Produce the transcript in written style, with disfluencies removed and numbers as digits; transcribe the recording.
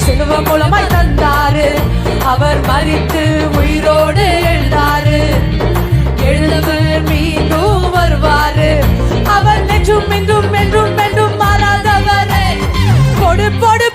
சிலுவை மூலமாய் தந்தாரு. அவர் மரித்து உயிரோடு எழுந்தாரு. எழுந்தவர் மீண்டும் வருவாரு. அவர் நெஞ்சும் என்றும் என்றும் என்றும் மாறாதவரே. கொடு கொடு